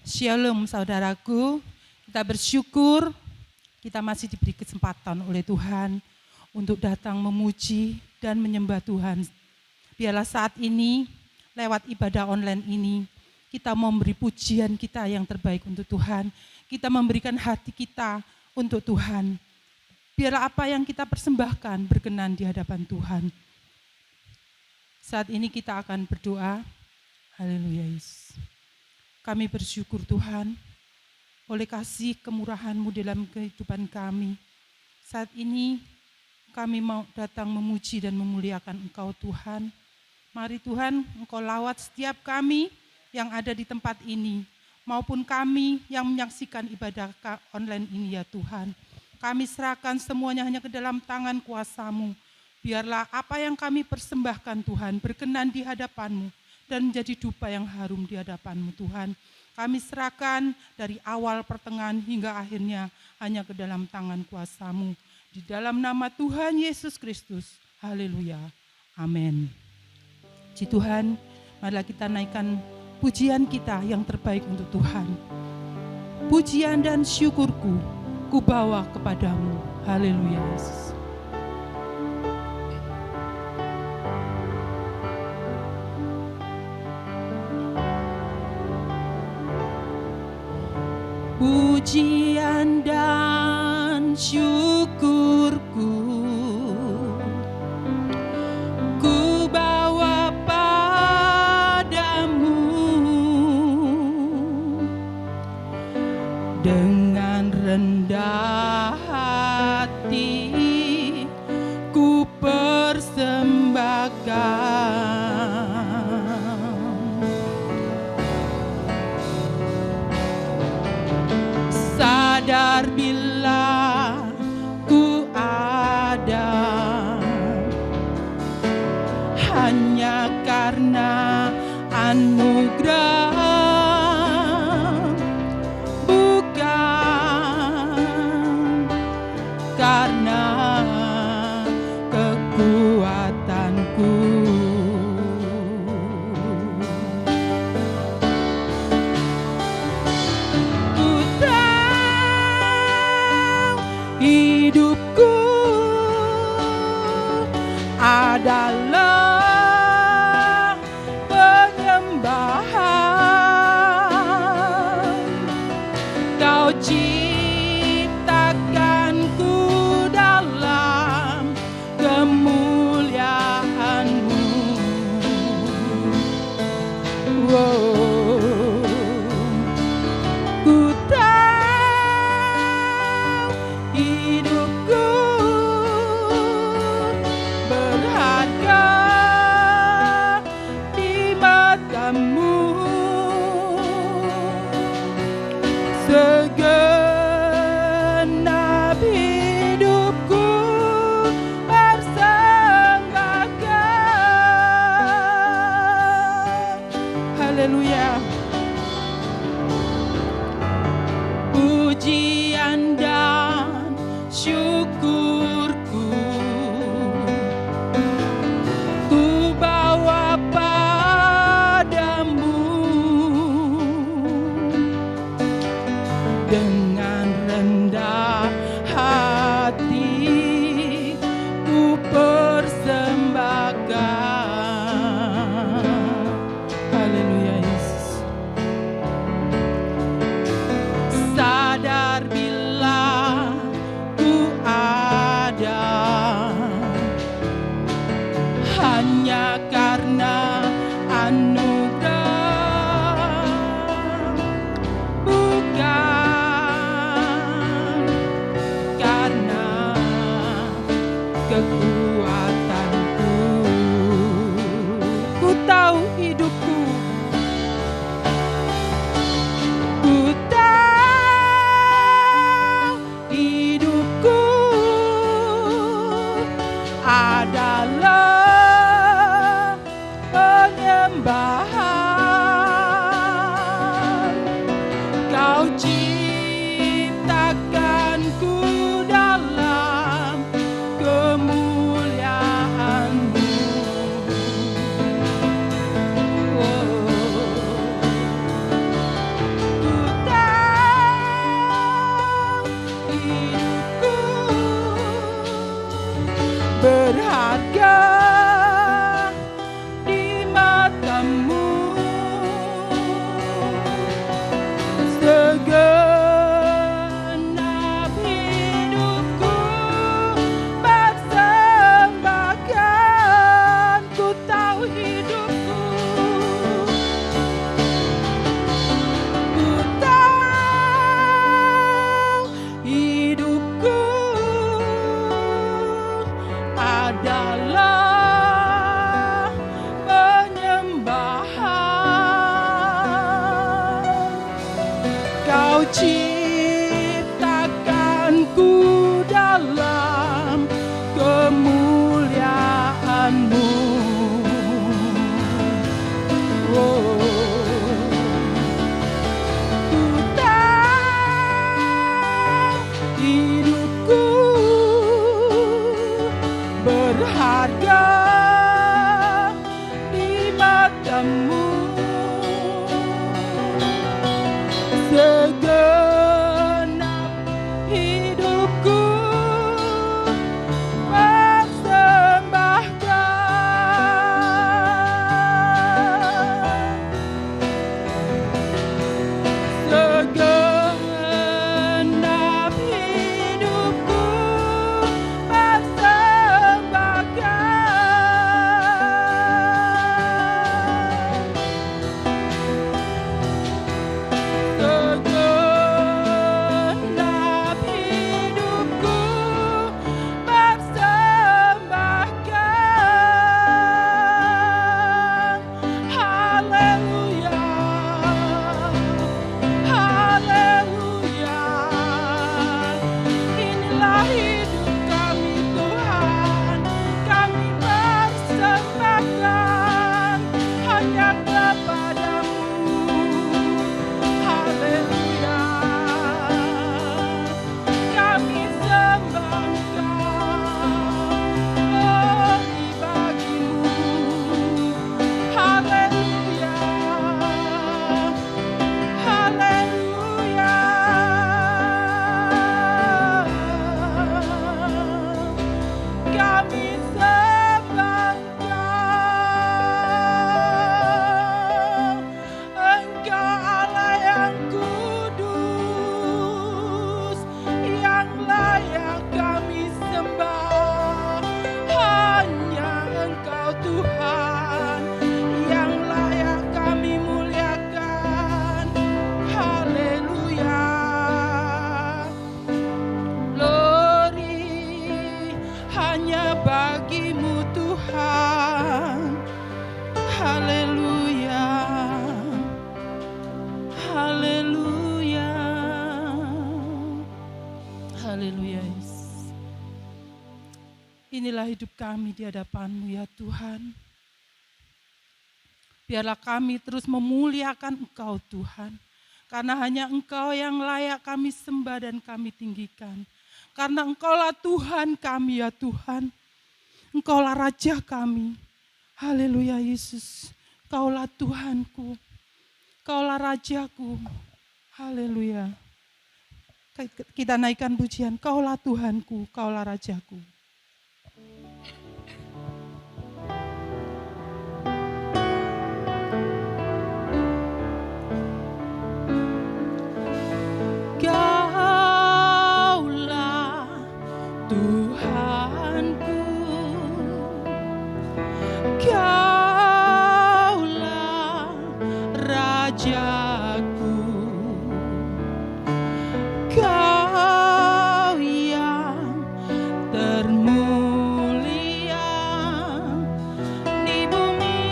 Shalom saudaraku, kita bersyukur kita masih diberi kesempatan oleh Tuhan untuk datang memuji dan menyembah Tuhan. Biarlah saat ini lewat ibadah online ini kita memberi pujian kita yang terbaik untuk Tuhan. Kita memberikan hati kita untuk Tuhan. Biarlah apa yang kita persembahkan berkenan di hadapan Tuhan. Saat ini kita akan berdoa. Haleluya Yesus. Kami bersyukur Tuhan, oleh kasih kemurahan-Mu dalam kehidupan kami. Saat ini kami mau datang memuji dan memuliakan Engkau Tuhan. Mari Tuhan, Engkau lawat setiap kami yang ada di tempat ini, maupun kami yang menyaksikan ibadah online ini ya Tuhan. Kami serahkan semuanya hanya ke dalam tangan kuasa-Mu. Biarlah apa yang kami persembahkan Tuhan berkenan di hadapan-Mu dan menjadi dupa yang harum di hadapan-Mu Tuhan. Kami serahkan dari awal pertengahan hingga akhirnya hanya ke dalam tangan kuasa-Mu. Di dalam nama Tuhan Yesus Kristus. Haleluya. Amin. Puji Tuhan, marilah kita naikkan pujian kita yang terbaik untuk Tuhan. Pujian dan syukurku ku bawa kepadamu. Haleluya Yesus. Pujian dan syukurku ku bawa padamu dengan rendah hati ku persembahkan. Sadar bila ku ada hanya karena anugerah, bukan karena kekuatanku. Hidupku adalah penyembahan. Kau ciptakanku dalam kemuliaan-Mu. Wow. Segenap hidupku persembahkan. Haleluya. Pujian dan syukurku ku bawa padamu dengan rendah hati ku persembahkan. Haleluya Yesus. Sadar bila ku ada hanya karena anugerah, bukan karena kekuatanku. Ku tahu hidupku, ku tahu hidupku adalah penyembahan. Kau ciptakanku dalam kemuliaan-Mu. Oh, ku Engkau ciptakanku dalam kemuliaan-Mu. Oh, ku tahu hidupku berharga di mata-Mu. Segenap hidupku persembahkan. Segenap hidupku persembahkan. Segenap hidupku persembahkan. Haleluya, haleluya. Inilah hidup kami Tuhan, kami persembahkan hanya kepada-Mu. Haleluya, kami sembahkan bagi-Mu. Haleluya, haleluya. Kami sembahkan Engkau Allah yang kudus, yang layak kami sembah. Hanya Engkau Tuhan, yang layak kami muliakan. Haleluya. Glory hanya bagi-Mu Tuhan. Haleluya, haleluya, haleluya. Inilah hidup kami di hadapan-Mu ya Tuhan. Biarlah kami terus memuliakan Engkau Tuhan. Karena hanya Engkau yang layak kami sembah dan kami tinggikan. Karena Engkaulah Tuhan kami ya Tuhan. Engkaulah Raja kami. Haleluya Yesus. Kaulah Tuhanku. Kaulah Rajaku. Haleluya. Kita naikkan pujian. Kaulah Tuhanku, Kaulah Rajaku. Kaulah Tuhanku, Kaulah Rajaku, Kau yang termulia di bumi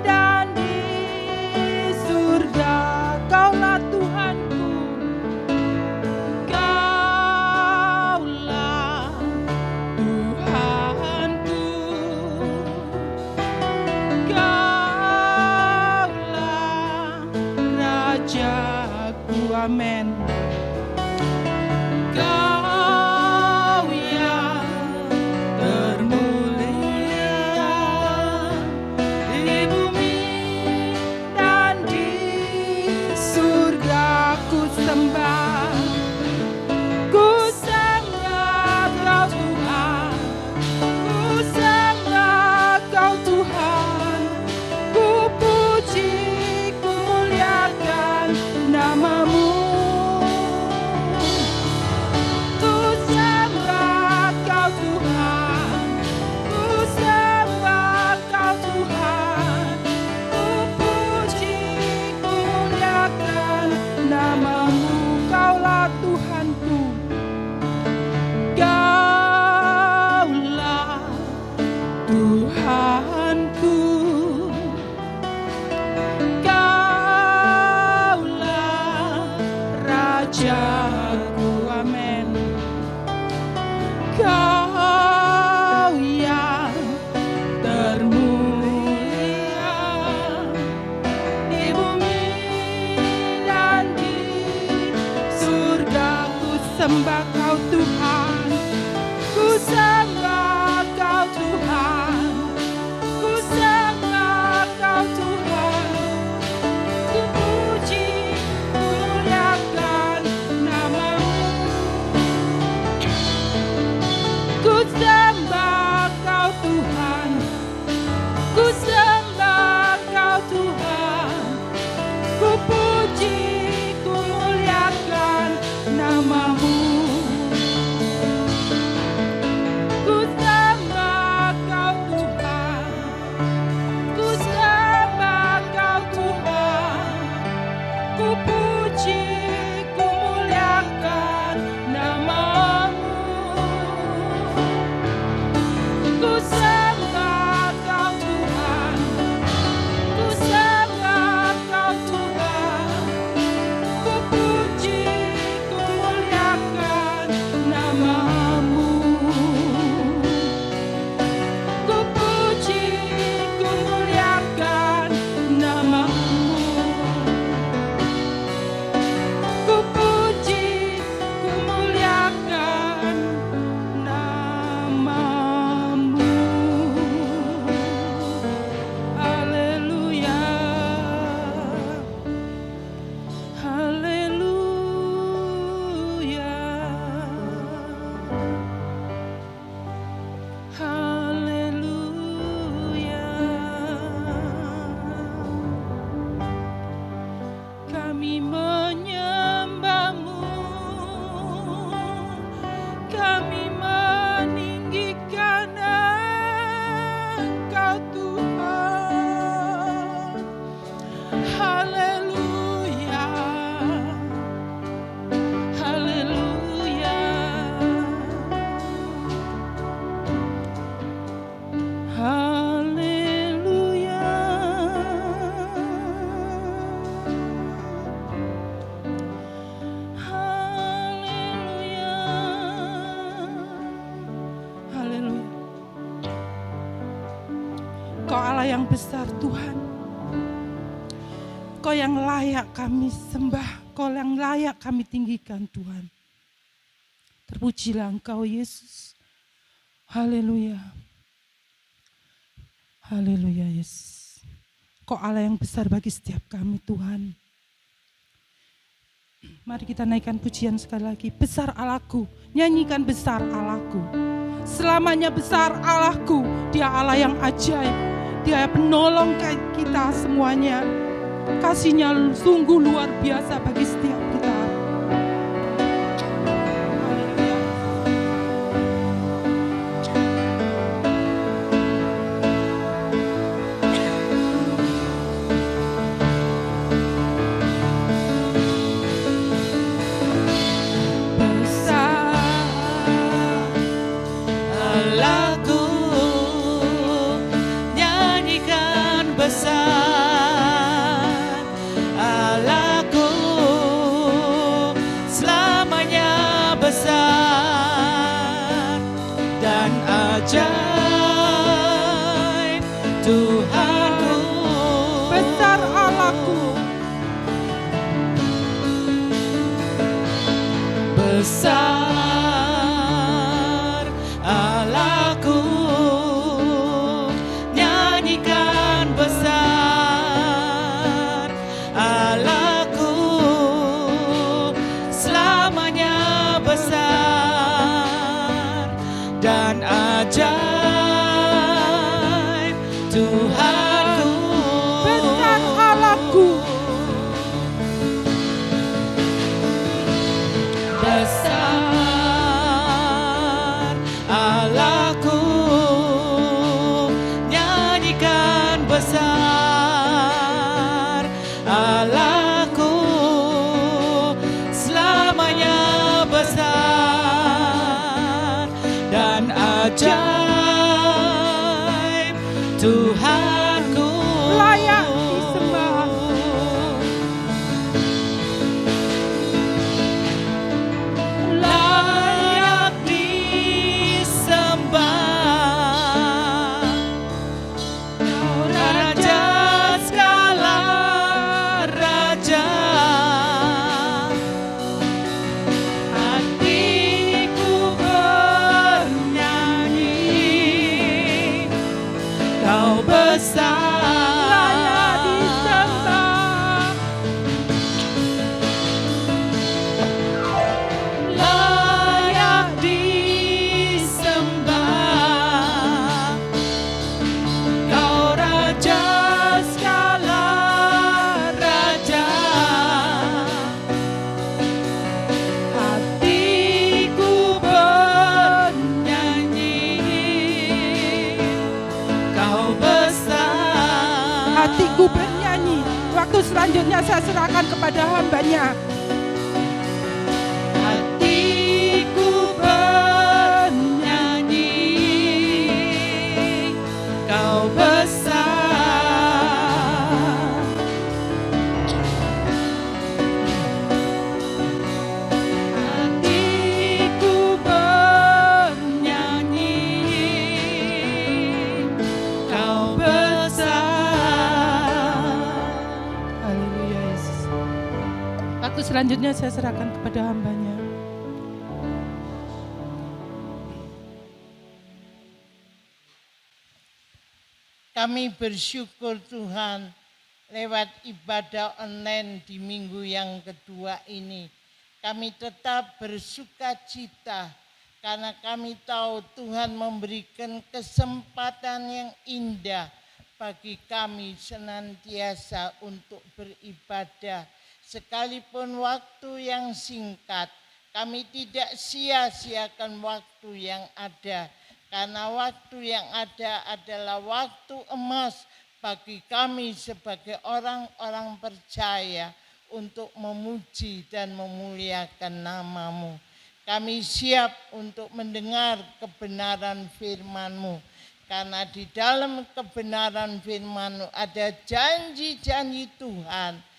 dan di surga. Kaulah Tuhanku, Kaulah Tuhanku, Kaulah Rajaku. Amin. Kau yang termulia di bumi dan di surga. Ku sembah Kau Tuhan, ku sembah Kau Tuhan, ku puji, ku muliakan nama-Mu. sembah Kau Tuhan, ku sembah Kau Tuhan, ku sembah Kau Tuhan, ku puji, ku muliakan nama-Mu. Ku sembah Kau Tuhan, ku sembah Kau Tuhan, ku puji, ku muliakan nama-Mu. Ku sembah Kau Tuhan, ku sembah Kau Tuhan, ku puji, ku muliakan nama-Mu. Ku sembah Kau Tuhan, ku sembah Kau Tuhan, ku puji, ku muliakan nama-Mu. Ku puji, ku muliakan nama-Mu. Ku puji, ku muliakan nama-Mu. Haleluya, haleluya, haleluya. Kami menyembah-Mu, kami meninggikan Engkau Tuhan. Haleluya, haleluya, haleluya. Haleluya, haleluya. Kau Allah yang besar Tuhan, Kau yang layak kami sembah, Kau yang layak kami tinggikan Tuhan. Terpujilah Engkau Yesus. Haleluya, haleluya Yesus. Kau Allah yang besar bagi setiap kami Tuhan. Mari kita naikkan pujian sekali lagi. Besar Allahku, nyanyikan besar Allahku. Selamanya besar Allahku, Dia Allah yang ajaib. Dia penolong kita semuanya. Kasih-Nya sungguh luar biasa bagi setiap kita. Haleluya. Besar Allahku, nyanyikan besar Allahku, selamanya besar dan ajaib Tuhanku. Besar Allahku, besar Allahku, nyanyikan besar Allahku, selamanya besar dan ajaib Tuhanku. besar Allahku, besar Allahku, nyanyikan besar Allahku, selamanya besar dan ajaib Tuhanku. layak disembah. Layak disembah, Raja segala selanjutnya saya serahkan kepada hambanya. Hatiku bernyanyi, Kau besar. Hatiku bernyanyi, Kau besar. Haleluya Yesus. Waktu selanjutnya saya serahkan kepada hambanya. Kami bersyukur Tuhan lewat ibadah online di minggu yang kedua ini. Kami tetap bersuka cita karena kami tahu Tuhan memberikan kesempatan yang indah bagi kami senantiasa untuk beribadah. Sekalipun waktu yang singkat, kami tidak sia-siakan waktu yang ada. Karena waktu yang ada adalah waktu emas bagi kami sebagai orang-orang percaya untuk memuji dan memuliakan nama-Mu. Kami siap untuk mendengar kebenaran firman-Mu. Karena di dalam kebenaran firman-Mu ada janji-janji Tuhan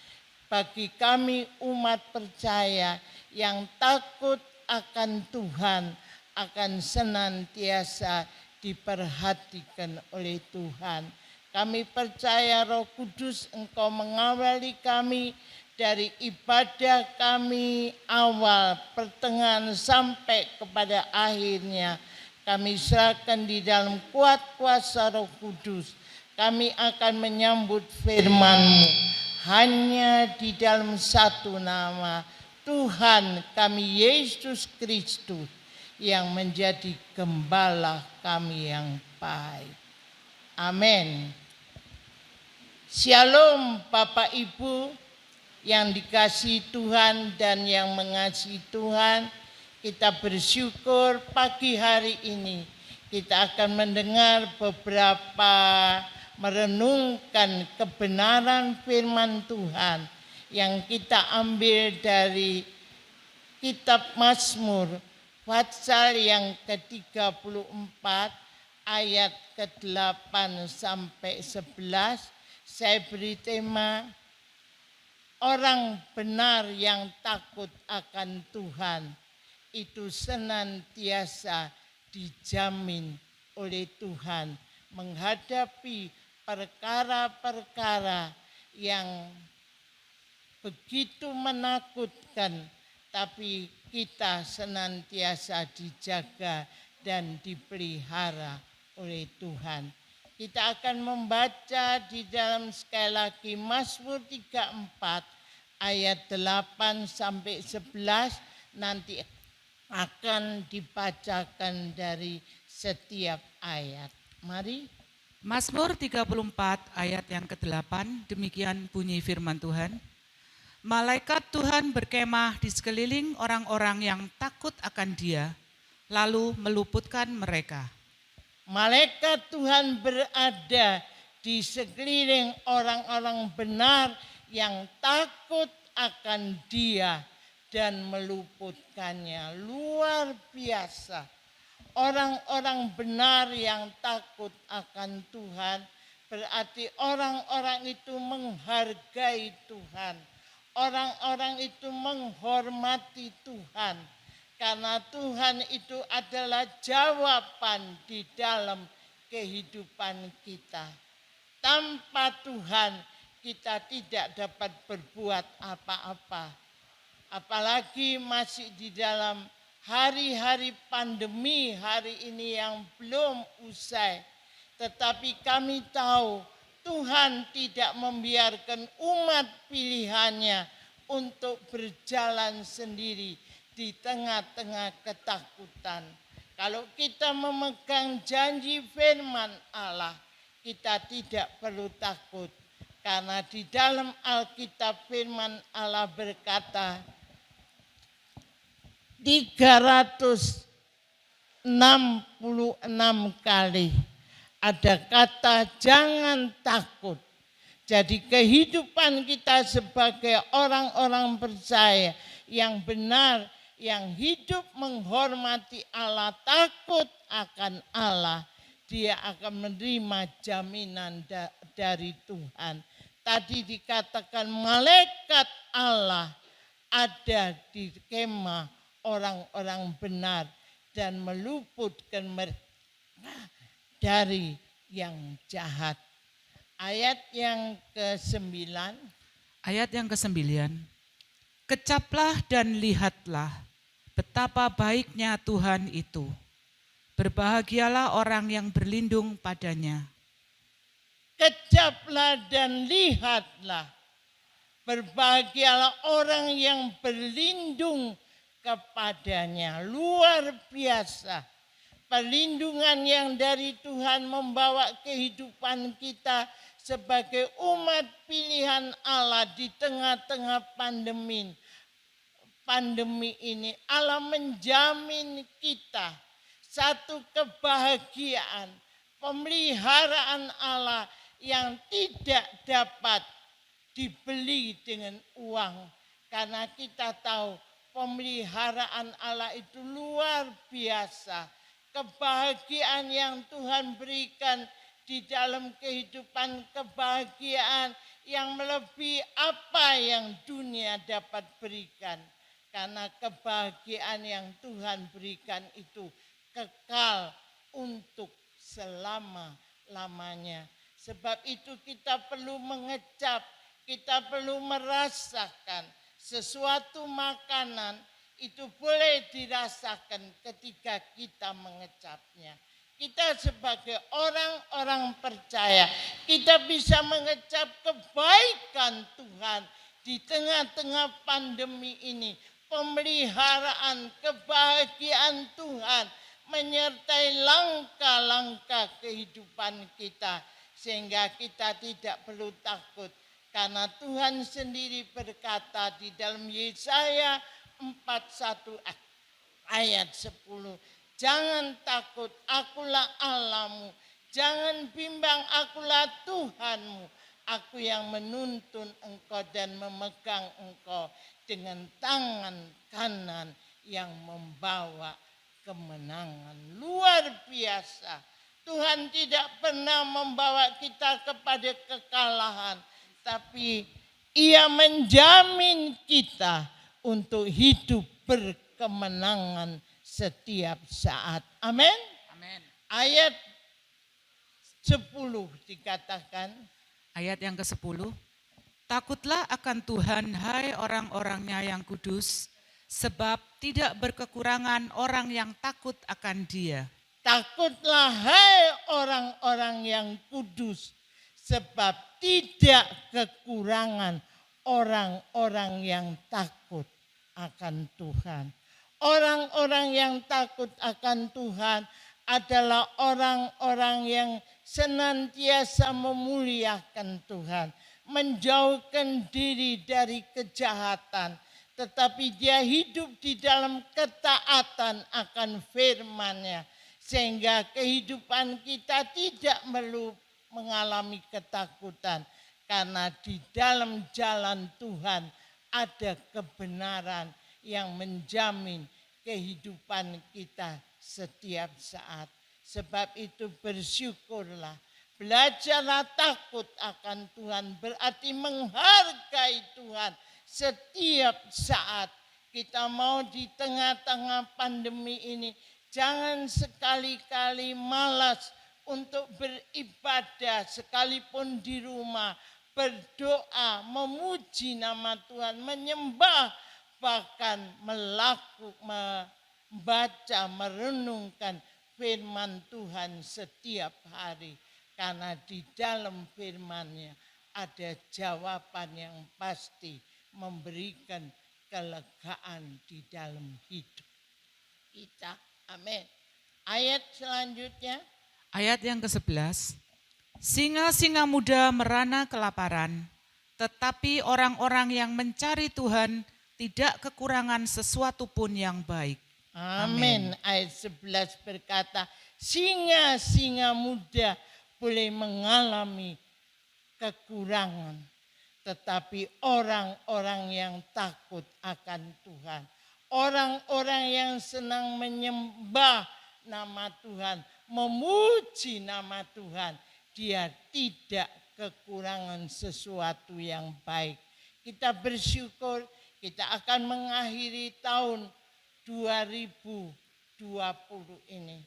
bagi kami umat percaya yang takut akan Tuhan, akan senantiasa diperhatikan oleh Tuhan. Kami percaya Roh Kudus Engkau mengawali kami dari ibadah kami awal, pertengahan sampai kepada akhirnya. Kami serahkan di dalam kuat kuasa Roh Kudus. Kami akan menyambut firman-Mu hanya di dalam satu nama, Tuhan kami Yesus Kristus, yang menjadi gembala kami yang baik. Amin. Shalom Bapak Ibu yang dikasihi Tuhan dan yang mengasihi Tuhan. Kita bersyukur pagi hari ini kita akan mendengar beberapa merenungkan kebenaran firman Tuhan yang kita ambil dari kitab Mazmur pasal yang ke-34 ayat ke-8 sampai 11. Saya beri tema orang benar yang takut akan Tuhan itu senantiasa dijamin oleh Tuhan menghadapi perkara-perkara yang begitu menakutkan, tapi kita senantiasa dijaga dan dipelihara oleh Tuhan. Kita akan membaca di dalam sekali lagi Mazmur 34 ayat 8 sampai 11, nanti akan dibacakan dari setiap ayat. Mari. Mazmur 34 ayat yang ke-8, demikian bunyi firman Tuhan. Malaikat Tuhan berkemah di sekeliling orang-orang yang takut akan Dia, lalu meluputkan mereka. Malaikat Tuhan berada di sekeliling orang-orang benar yang takut akan Dia dan meluputkannya. Luar biasa. Orang-orang benar yang takut akan Tuhan berarti orang-orang itu menghargai Tuhan. Orang-orang itu menghormati Tuhan. Karena Tuhan itu adalah jawaban di dalam kehidupan kita. Tanpa Tuhan kita tidak dapat berbuat apa-apa. Apalagi masih di dalam hari-hari pandemi hari ini yang belum usai. Tetapi kami tahu Tuhan tidak membiarkan umat pilihannya untuk berjalan sendiri di tengah-tengah ketakutan. Kalau kita memegang janji firman Allah, kita tidak perlu takut. Karena di dalam Alkitab firman Allah berkata, 366 kali ada kata jangan takut. Jadi kehidupan kita sebagai orang-orang percaya yang benar, yang hidup menghormati Allah, takut akan Allah, dia akan menerima jaminan dari Tuhan. Tadi dikatakan malaikat Allah ada di kemah orang-orang benar dan meluputkan mereka dari yang jahat. Ayat yang ke-9. Ayat yang ke-9. Kecaplah dan lihatlah betapa baiknya Tuhan itu. Berbahagialah orang yang berlindung padanya. Kecaplah dan lihatlah. Berbahagialah orang yang berlindung kepadanya. Luar biasa. Perlindungan yang dari Tuhan membawa kehidupan kita sebagai umat pilihan Allah di tengah-tengah pandemi ini. Allah menjamin kita satu kebahagiaan, pemeliharaan Allah yang tidak dapat dibeli dengan uang. Karena kita tahu pemeliharaan Allah itu luar biasa. Kebahagiaan yang Tuhan berikan di dalam kehidupan, kebahagiaan yang melebihi apa yang dunia dapat berikan. Karena kebahagiaan yang Tuhan berikan itu kekal untuk selama-lamanya. Sebab itu kita perlu mengecap, kita perlu merasakan sesuatu makanan itu boleh dirasakan ketika kita mengecapnya. Kita sebagai orang-orang percaya, kita bisa mengecap kebaikan Tuhan di tengah-tengah pandemi ini. Pemeliharaan, kebahagiaan Tuhan menyertai langkah-langkah kehidupan kita. Sehingga kita tidak perlu takut. Karena Tuhan sendiri berkata di dalam Yesaya 41 ayat 10. Jangan takut, akulah Allahmu. Jangan bimbang, akulah Tuhanmu. Aku yang menuntun engkau dan memegang engkau dengan tangan kanan yang membawa kemenangan. Luar biasa. Tuhan tidak pernah membawa kita kepada kekalahan. Tapi Ia menjamin kita untuk hidup berkemenangan setiap saat. Amin. Amin. Ayat 10 dikatakan. Ayat yang ke-10. Takutlah akan Tuhan, hai orang-orangnya yang kudus, sebab tidak berkekurangan orang yang takut akan Dia. Takutlah hai orang-orang yang kudus, sebab tidak kekurangan orang-orang yang takut akan Tuhan. Orang-orang yang takut akan Tuhan adalah orang-orang yang senantiasa memuliakan Tuhan, menjauhkan diri dari kejahatan, tetapi dia hidup di dalam ketaatan akan firman-Nya, sehingga kehidupan kita tidak perlu mengalami ketakutan, karena di dalam jalan Tuhan ada kebenaran yang menjamin kehidupan kita setiap saat. Sebab itu bersyukurlah, belajarlah takut akan Tuhan, berarti menghargai Tuhan setiap saat. Kita mau di tengah-tengah pandemi ini, jangan sekali-kali malas untuk beribadah sekalipun di rumah, berdoa, memuji nama Tuhan, menyembah, bahkan membaca, merenungkan firman Tuhan setiap hari. Karena di dalam firman-Nya ada jawaban yang pasti, memberikan kelegaan di dalam hidup kita. Amin. Ayat selanjutnya. Ayat yang ke-11. Singa-singa muda merana kelaparan, tetapi orang-orang yang mencari Tuhan tidak kekurangan sesuatu pun yang baik. Amin. Ayat 11 berkata, singa-singa muda boleh mengalami kekurangan, tetapi orang-orang yang takut akan Tuhan, orang-orang yang senang menyembah nama Tuhan, memuji nama Tuhan, dia tidak kekurangan sesuatu yang baik. Kita bersyukur kita akan mengakhiri tahun 2020 ini.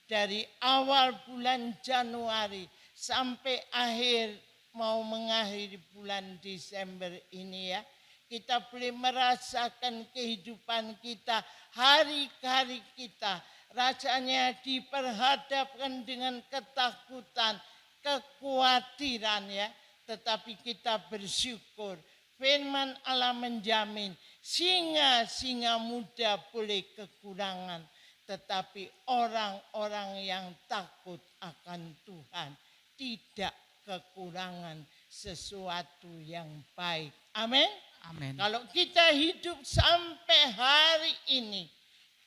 Dari awal bulan Januari sampai akhir mau mengakhiri bulan Desember ini ya. Kita boleh merasakan kehidupan kita, hari-hari kita. Rasanya diperhadapkan dengan ketakutan, kekhawatiran ya. Tetapi kita bersyukur. Firman Allah menjamin singa-singa muda boleh kekurangan. Tetapi orang-orang yang takut akan Tuhan tidak kekurangan sesuatu yang baik. Amin. Amin. Kalau kita hidup sampai hari ini,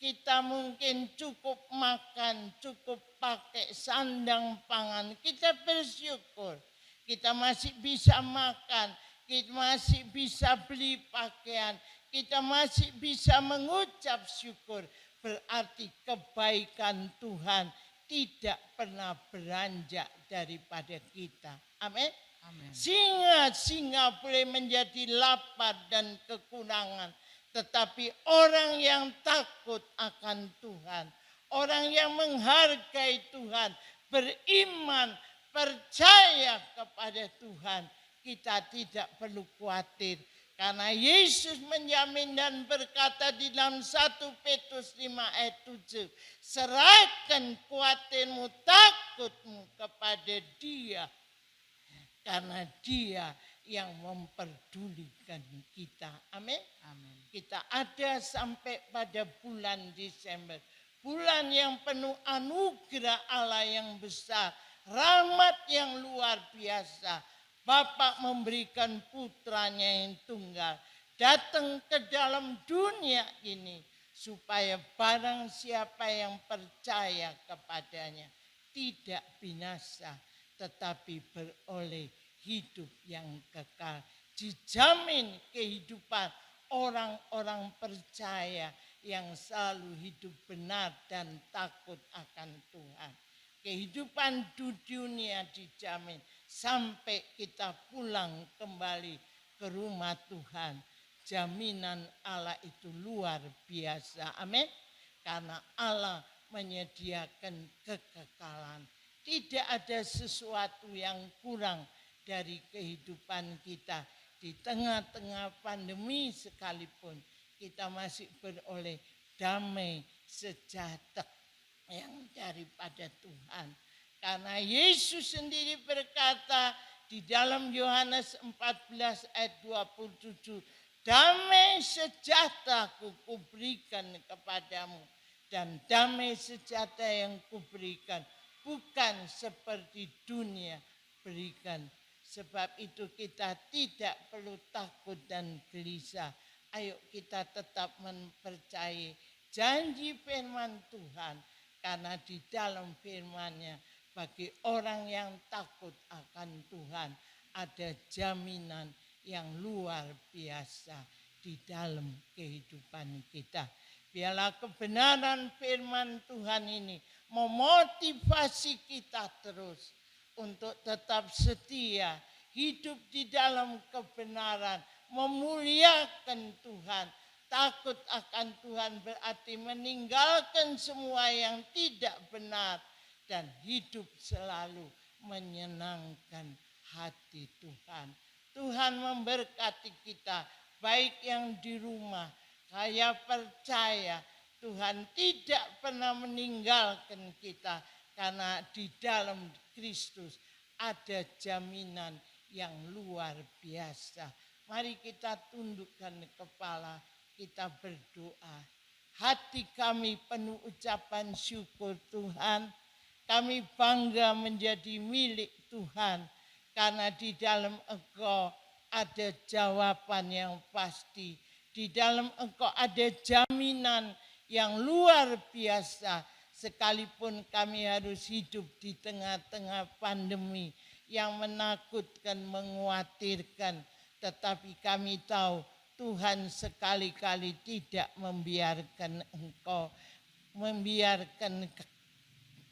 kita mungkin cukup makan, cukup pakai sandang pangan. Kita bersyukur. Kita masih bisa makan, kita masih bisa beli pakaian, kita masih bisa mengucap syukur. Berarti kebaikan Tuhan tidak pernah beranjak daripada kita. Amin. Amin. Singa-singa boleh menjadi lapar dan kekurangan. Tetapi orang yang takut akan Tuhan, orang yang menghargai Tuhan, beriman, percaya kepada Tuhan, kita tidak perlu khawatir. Karena Yesus menjamin dan berkata di dalam 1 Petrus 5 ayat 7. Serahkan khawatirmu, takutmu kepada Dia. Karena Dia yang memperdulikan kita. Amin. Amin. Kita ada sampai pada bulan Desember. Bulan yang penuh anugerah Allah yang besar. Rahmat yang luar biasa. Bapa memberikan putranya yang tunggal datang ke dalam dunia ini supaya barang siapa yang percaya kepadanya tidak binasa tetapi beroleh hidup yang kekal. Dijamin kehidupan orang-orang percaya yang selalu hidup benar dan takut akan Tuhan. Kehidupan di dunia dijamin sampai kita pulang kembali ke rumah Tuhan. Jaminan Allah itu luar biasa. Amin. Karena Allah menyediakan kekekalan. Tidak ada sesuatu yang kurang dari kehidupan kita. Di tengah-tengah pandemi sekalipun kita masih beroleh damai sejahtera yang daripada Tuhan. Karena Yesus sendiri berkata di dalam Yohanes 14 ayat 27, damai sejahtera kuberikan kepadamu. Dan damai sejahtera yang kuberikan bukan seperti dunia berikan. Sebab itu kita tidak perlu takut dan gelisah. Ayo kita tetap mempercayai janji firman Tuhan. Karena di dalam firman-Nya bagi orang yang takut akan Tuhan ada jaminan yang luar biasa di dalam kehidupan kita. Biarlah kebenaran firman Tuhan ini memotivasi kita terus untuk tetap setia, hidup di dalam kebenaran, memuliakan Tuhan. Takut akan Tuhan berarti meninggalkan semua yang tidak benar dan hidup selalu menyenangkan hati Tuhan. Tuhan memberkati kita baik yang di rumah. Saya percaya Tuhan tidak pernah meninggalkan kita karena di dalam Kristus ada jaminan yang luar biasa. Mari kita tundukkan kepala, kita berdoa. Hati kami penuh ucapan syukur Tuhan. Kami bangga menjadi milik Tuhan. Karena di dalam Engkau ada jawaban yang pasti. Di dalam Engkau ada jaminan yang luar biasa. Sekalipun kami harus hidup di tengah-tengah pandemi yang menakutkan, mengkhawatirkan. Tetapi kami tahu Tuhan sekali-kali tidak membiarkan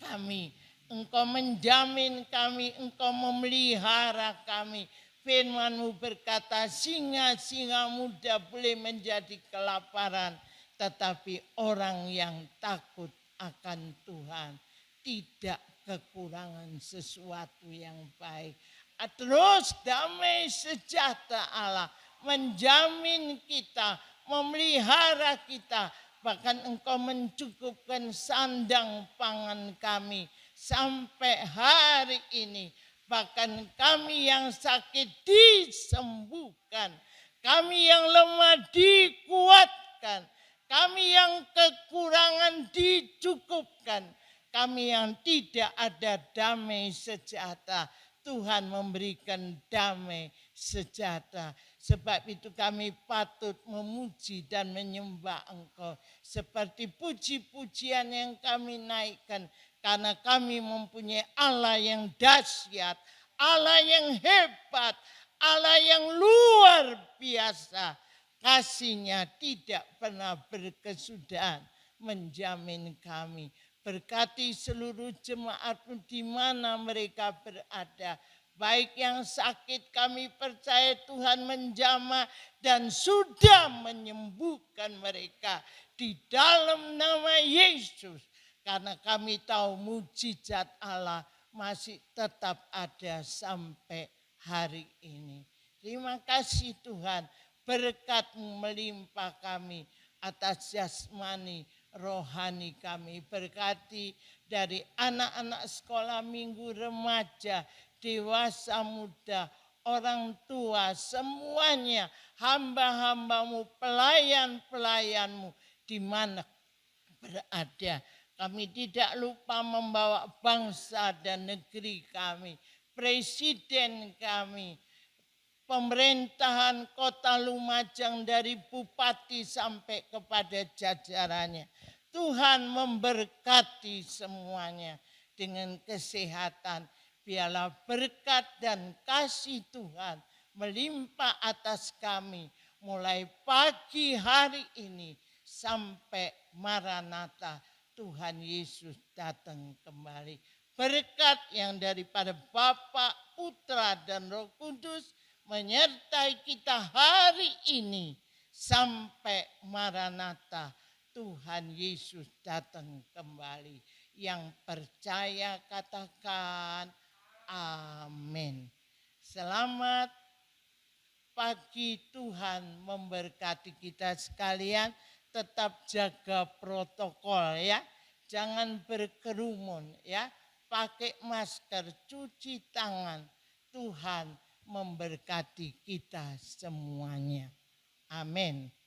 kami. Engkau menjamin kami, Engkau memelihara kami. Firman-Mu berkata, singa-singa muda boleh menjadi kelaparan, tetapi orang yang takut akan Tuhan tidak kekurangan sesuatu yang baik. Terus damai sejahtera Allah menjamin kita, memelihara kita. Bahkan Engkau mencukupkan sandang pangan kami sampai hari ini. Bahkan kami yang sakit disembuhkan, kami yang lemah dikuatkan, kami yang kekurangan dicukupkan, kami yang tidak ada damai sejahtera. Tuhan memberikan damai sejahtera. Sebab itu kami patut memuji dan menyembah Engkau. Seperti puji-pujian yang kami naikkan. Karena kami mempunyai Allah yang dahsyat, Allah yang hebat, Allah yang luar biasa. Kasih-Nya tidak pernah berkesudahan menjamin kami. Berkati seluruh jemaat di mana mereka berada. Baik yang sakit kami percaya Tuhan menjamah dan sudah menyembuhkan mereka di dalam nama Yesus. Karena kami tahu mujizat Allah masih tetap ada sampai hari ini. Terima kasih Tuhan, berkat-Mu melimpah kami atas jasmani rohani kami. Berkati dari anak-anak sekolah minggu, remaja, dewasa muda, orang tua, semuanya hamba-hamba-Mu, pelayan-pelayan-Mu di mana berada. Kami tidak lupa membawa bangsa dan negeri kami, presiden kami, pemerintahan Kota Lumajang dari bupati sampai kepada jajarannya. Tuhan memberkati semuanya dengan kesehatan. Biarlah berkat dan kasih Tuhan melimpah atas kami mulai pagi hari ini sampai Maranatha Tuhan Yesus datang kembali. Berkat yang daripada Bapa, Putra dan Roh Kudus menyertai kita hari ini sampai Maranatha Tuhan Yesus datang kembali. Yang percaya katakan amin. Selamat pagi, Tuhan memberkati kita sekalian. Tetap jaga protokol ya. Jangan berkerumun ya. Pakai masker, cuci tangan. Tuhan memberkati kita semuanya. Amin.